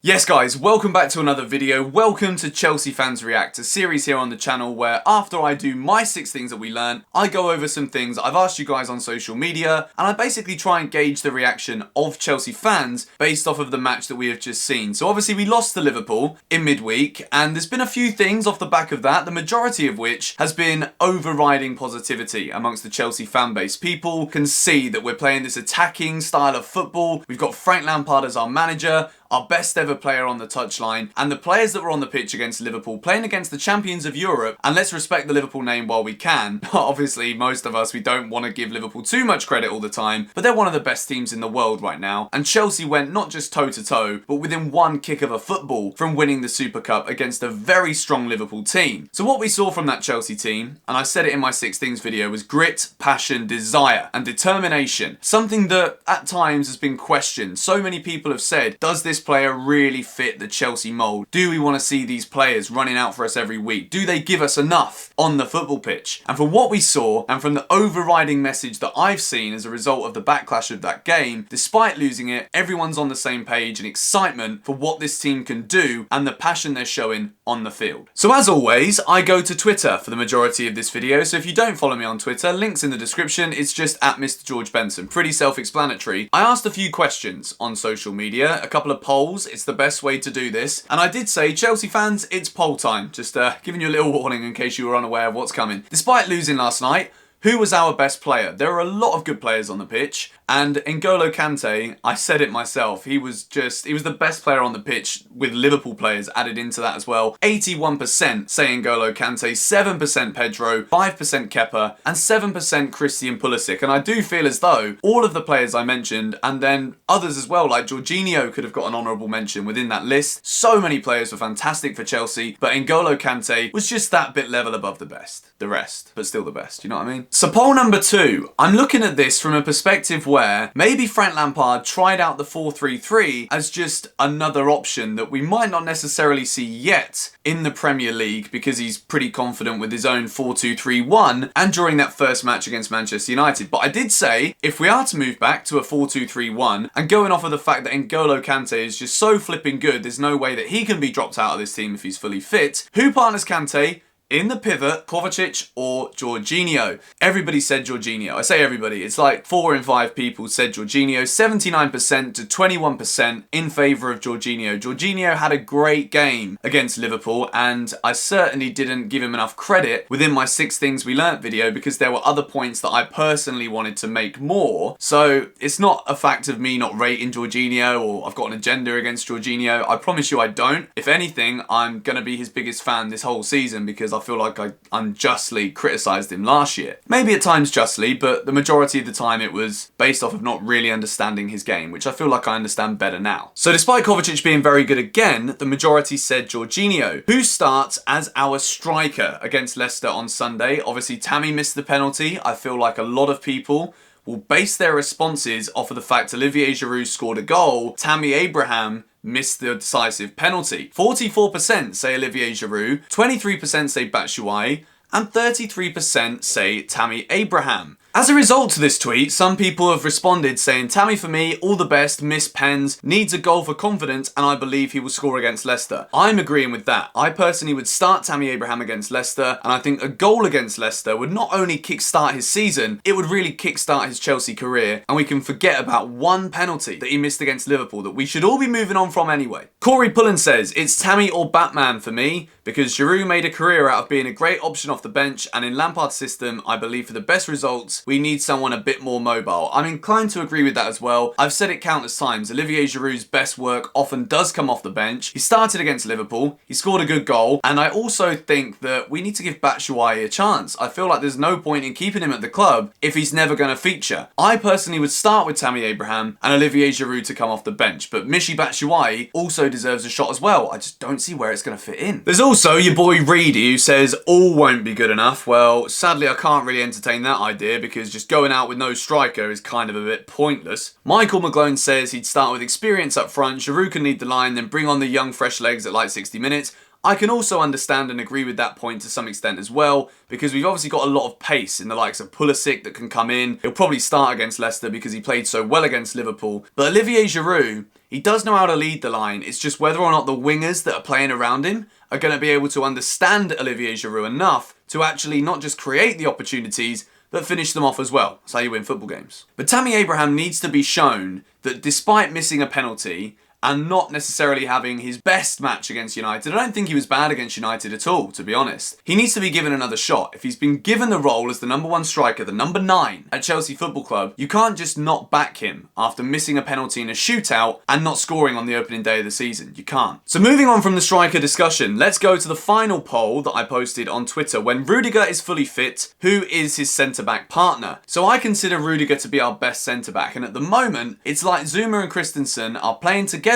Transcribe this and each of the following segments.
Yes guys, welcome back to another video. Welcome to Chelsea Fans React, a series here on the channel where after I do my 6 things that we learned, I go over some things I've asked you guys on social media and I basically try and gauge the reaction of Chelsea fans based off of the match that we have just seen. So obviously we lost to Liverpool in midweek and there's been a few things off the back of that, the majority of which has been overriding positivity amongst the Chelsea fan base. People can see that we're playing this attacking style of football. We've got Frank Lampard as our manager, our best ever player on the touchline, and the players that were on the pitch against Liverpool, playing against the champions of Europe, and let's respect the Liverpool name while we can. Obviously, most of us, we don't want to give Liverpool too much credit all the time, but they're one of the best teams in the world right now, and Chelsea went not just toe-to-toe, but within one kick of a football from winning the Super Cup against a very strong Liverpool team. So what we saw from that Chelsea team, and I said it in my 6 things video, was grit, passion, desire, and determination. Something that at times has been questioned. So many people have said, does this player really fit the Chelsea mould? Do we want to see these players running out for us every week? Do they give us enough on the football pitch? And from what we saw, and from the overriding message that I've seen as a result of the backlash of that game, despite losing it, everyone's on the same page and excitement for what this team can do and the passion they're showing on the field. So as always, I go to Twitter for the majority of this video, so if you don't follow me on Twitter, links in the description, it's just at Mr. George Benson. Pretty self-explanatory. I asked a few questions on social media, a couple of polls. It's the best way to do this. And I did say, Chelsea fans, it's poll time. Just giving you a little warning in case you were unaware of what's coming. Despite losing last night, who was our best player? There are a lot of good players on the pitch, and N'Golo Kante, I said it myself, he was the best player on the pitch with Liverpool players added into that as well. 81% say N'Golo Kante, 7% Pedro, 5% Kepa, and 7% Christian Pulisic. And I do feel as though all of the players I mentioned, and then others as well, like Jorginho could have got an honourable mention within that list. So many players were fantastic for Chelsea, but N'Golo Kante was just that bit level above the rest, but still the best, you know what I mean? So poll number 2, I'm looking at this from a perspective where maybe Frank Lampard tried out the 4-3-3 as just another option that we might not necessarily see yet in the Premier League because he's pretty confident with his own 4-2-3-1 and during that first match against Manchester United. But I did say, if we are to move back to a 4-2-3-1 and going off of the fact that N'Golo Kante is just so flipping good, there's no way that he can be dropped out of this team if he's fully fit, who partners Kante in the pivot, Kovacic or Jorginho? Everybody said Jorginho. I say everybody, it's like 4 in 5 people said Jorginho. 79% to 21% in favour of Jorginho. Jorginho had a great game against Liverpool and I certainly didn't give him enough credit within my 6 things we learnt video because there were other points that I personally wanted to make more. So it's not a fact of me not rating Jorginho or I've got an agenda against Jorginho. I promise you I don't. If anything, I'm going to be his biggest fan this whole season because I feel like I unjustly criticised him last year. Maybe at times justly, but the majority of the time it was based off of not really understanding his game, which I feel like I understand better now. So despite Kovacic being very good again, the majority said Jorginho, who starts as our striker against Leicester on Sunday. Obviously Tammy missed the penalty. I feel like a lot of people will base their responses off of the fact Olivier Giroud scored a goal, Tammy Abraham missed the decisive penalty. 44% say Olivier Giroud, 23% say Batshuayi, and 33% say Tammy Abraham. As a result to this tweet, some people have responded saying, Tammy for me, all the best, missed pens, needs a goal for confidence, and I believe he will score against Leicester. I'm agreeing with that. I personally would start Tammy Abraham against Leicester, and I think a goal against Leicester would not only kickstart his season, it would really kickstart his Chelsea career, and we can forget about one penalty that he missed against Liverpool that we should all be moving on from anyway. Corey Pullen says, it's Tammy or Batman for me, because Giroud made a career out of being a great option off the bench, and in Lampard's system, I believe for the best results, we need someone a bit more mobile. I'm inclined to agree with that as well. I've said it countless times, Olivier Giroud's best work often does come off the bench. He started against Liverpool, he scored a good goal, and I also think that we need to give Batshuayi a chance. I feel like there's no point in keeping him at the club if he's never going to feature. I personally would start with Tammy Abraham and Olivier Giroud to come off the bench, but Michy Batshuayi also deserves a shot as well. I just don't see where it's going to fit in. There's also your boy Reedy who says all won't be good enough. Well, sadly I can't really entertain that idea because just going out with no striker is kind of a bit pointless. Michael McGlone says he'd start with experience up front, Giroud can lead the line, then bring on the young fresh legs at like 60 minutes. I can also understand and agree with that point to some extent as well, because we've obviously got a lot of pace in the likes of Pulisic that can come in. He'll probably start against Leicester because he played so well against Liverpool. But Olivier Giroud, He does know how to lead the line. It's just whether or not the wingers that are playing around him are going to be able to understand Olivier Giroud enough to actually not just create the opportunities, but finish them off as well. That's how you win football games. But Tammy Abraham needs to be shown that despite missing a penalty and not necessarily having his best match against United, I don't think he was bad against United at all, to be honest. He needs to be given another shot. If he's been given the role as the number 1 striker, the number 9 at Chelsea Football Club, you can't just not back him after missing a penalty in a shootout and not scoring on the opening day of the season. You can't. So moving on from the striker discussion, let's go to the final poll that I posted on Twitter. When Rudiger is fully fit, who is his centre-back partner? So I consider Rudiger to be our best centre-back, and at the moment, it's like Zuma and Christensen are playing together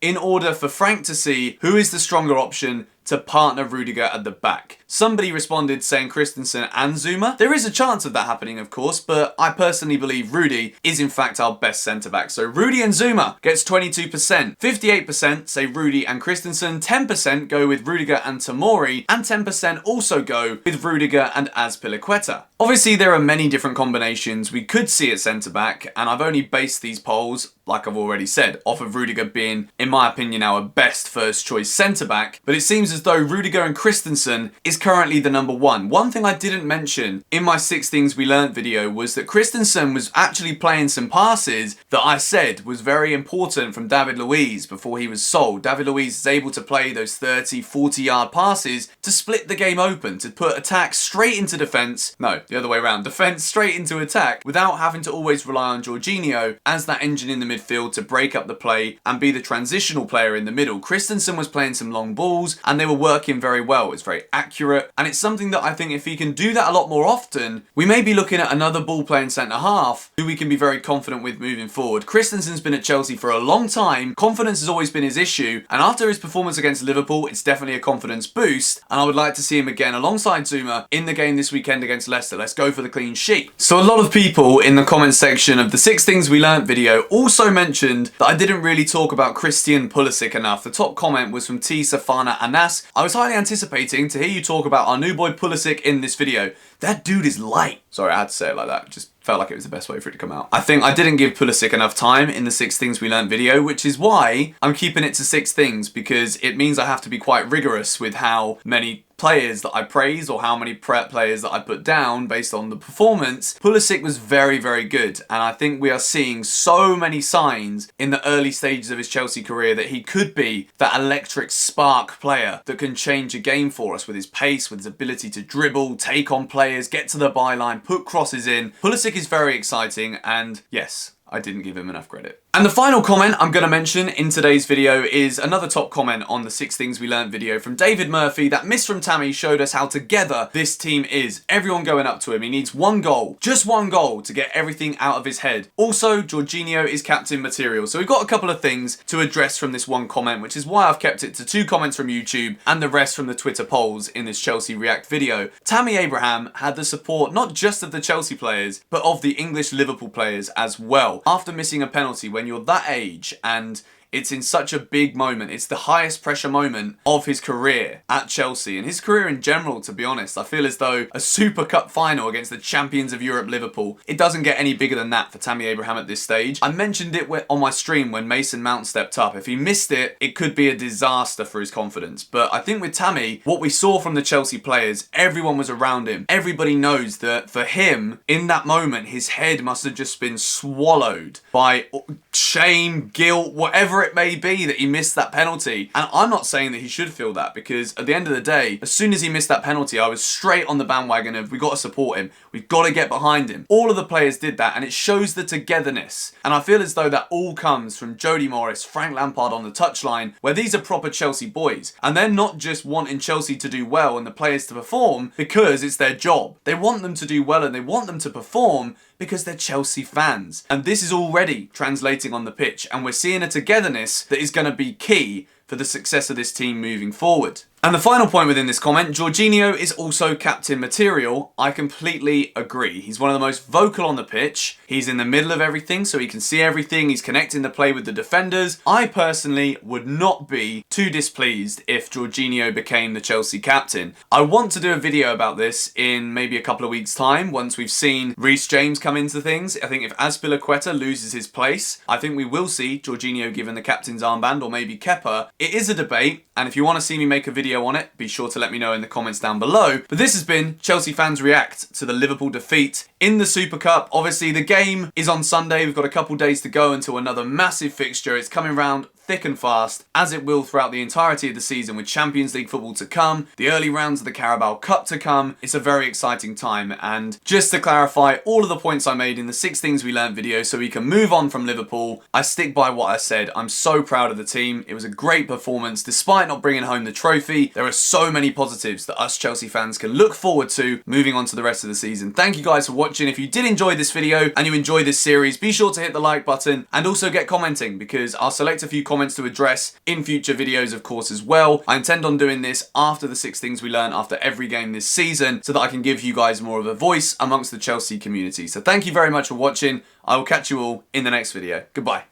in order for Frank to see who is the stronger option to partner Rudiger at the back. Somebody responded saying Christensen and Zuma. There is a chance of that happening, of course, but I personally believe Rudy is in fact our best centre-back. So Rudy and Zuma gets 22%. 58% say Rudy and Christensen, 10% go with Rudiger and Tomori, and 10% also go with Rudiger and Azpilicueta. Obviously, there are many different combinations we could see at centre-back, and I've only based these polls, like I've already said, off of Rudiger being, in my opinion, our best first choice centre-back, but it seems as though Rudiger and Christensen is currently the number 1. One thing I didn't mention in my 6 Things We Learnt video was that Christensen was actually playing some passes that I said was very important from David Luiz before he was sold. David Luiz is able to play those 30, 40-yard passes to split the game open, to put attack straight into defence. No, the other way around. Defence straight into attack without having to always rely on Jorginho as that engine in the midfield to break up the play and be the transitional player in the middle. Christensen was playing some long balls and they were working very well. It's very accurate, and it's something that I think if he can do that a lot more often, we may be looking at another ball-playing centre-half who we can be very confident with moving forward. Christensen's been at Chelsea for a long time. Confidence has always been his issue, and after his performance against Liverpool, it's definitely a confidence boost, and I would like to see him again alongside Zuma in the game this weekend against Leicester. Let's go for the clean sheet. So a lot of people in the comments section of the 6 Things We Learnt video also mentioned that I didn't really talk about Christian Pulisic enough. The top comment was from T. Safana Anas. I was highly anticipating to hear you talk about our new boy Pulisic in this video. That dude is light. Sorry, I had to say it like that. Just felt like it was the best way for it to come out. I think I didn't give Pulisic enough time in the 6 Things We Learnt video, which is why I'm keeping it to 6 things, because it means I have to be quite rigorous with how many players that I praise or how many players that I put down based on the performance. Pulisic was very, very good, and I think we are seeing so many signs in the early stages of his Chelsea career that he could be that electric spark player that can change a game for us with his pace, with his ability to dribble, take on players, get to the byline, put crosses in. Pulisic is very exciting, and yes, I didn't give him enough credit. And the final comment I'm going to mention in today's video is another top comment on the 6 Things We Learnt video from David Murphy. That miss from Tammy showed us how together this team is. Everyone going up to him. He needs one goal, just one goal, to get everything out of his head. Also, Jorginho is captain material. So we've got a couple of things to address from this one comment, which is why I've kept it to 2 comments from YouTube and the rest from the Twitter polls in this Chelsea React video. Tammy Abraham had the support not just of the Chelsea players, but of the English Liverpool players as well. After missing a penalty, when you're that age and it's in such a big moment, it's the highest pressure moment of his career at Chelsea and his career in general, to be honest. I feel as though a Super Cup final against the champions of Europe, Liverpool, it doesn't get any bigger than that for Tammy Abraham at this stage. I mentioned it on my stream when Mason Mount stepped up. If he missed it, it could be a disaster for his confidence. But I think with Tammy, what we saw from the Chelsea players, everyone was around him. Everybody knows that for him, in that moment, his head must have just been swallowed by shame, guilt, whatever it may be that he missed that penalty. And I'm not saying that he should feel that, because at the end of the day, as soon as he missed that penalty, I was straight on the bandwagon of, we've got to support him. We've got to get behind him. All of the players did that, and it shows the togetherness. And I feel as though that all comes from Jody Morris, Frank Lampard on the touchline, where these are proper Chelsea boys. And they're not just wanting Chelsea to do well and the players to perform because it's their job. They want them to do well and they want them to perform because they're Chelsea fans. And this is already translating on the pitch, and we're seeing a togetherness that is going to be key for the success of this team moving forward. And the final point within this comment, Jorginho is also captain material. I completely agree. He's one of the most vocal on the pitch. He's in the middle of everything, so he can see everything. He's connecting the play with the defenders. I personally would not be too displeased if Jorginho became the Chelsea captain. I want to do a video about this in maybe a couple of weeks' time, once we've seen Reece James come into things. I think if Azpilicueta loses his place, I think we will see Jorginho given the captain's armband, or maybe Kepa. It is a debate, and if you want to see me make a video on it, be sure to let me know in the comments down below. But this has been Chelsea Fans React to the Liverpool defeat in the Super Cup. Obviously, the game is on Sunday. We've got a couple days to go until another massive fixture. It's coming round thick and fast, as it will throughout the entirety of the season, with Champions League football to come, the early rounds of the Carabao Cup to come. It's a very exciting time. And just to clarify all of the points I made in the 6 Things We Learned video so we can move on from Liverpool, I stick by what I said. I'm so proud of the team. It was a great performance despite not bringing home the trophy. There are so many positives that us Chelsea fans can look forward to moving on to the rest of the season. Thank you guys for watching. If you did enjoy this video and you enjoy this series, be sure to hit the like button and also get commenting, because I'll select a few comments to address in future videos, of course, as well. I intend on doing this after the 6 Things We Learn after every game this season, so that I can give you guys more of a voice amongst the Chelsea community. So thank you very much for watching. I will catch you all in the next video. Goodbye.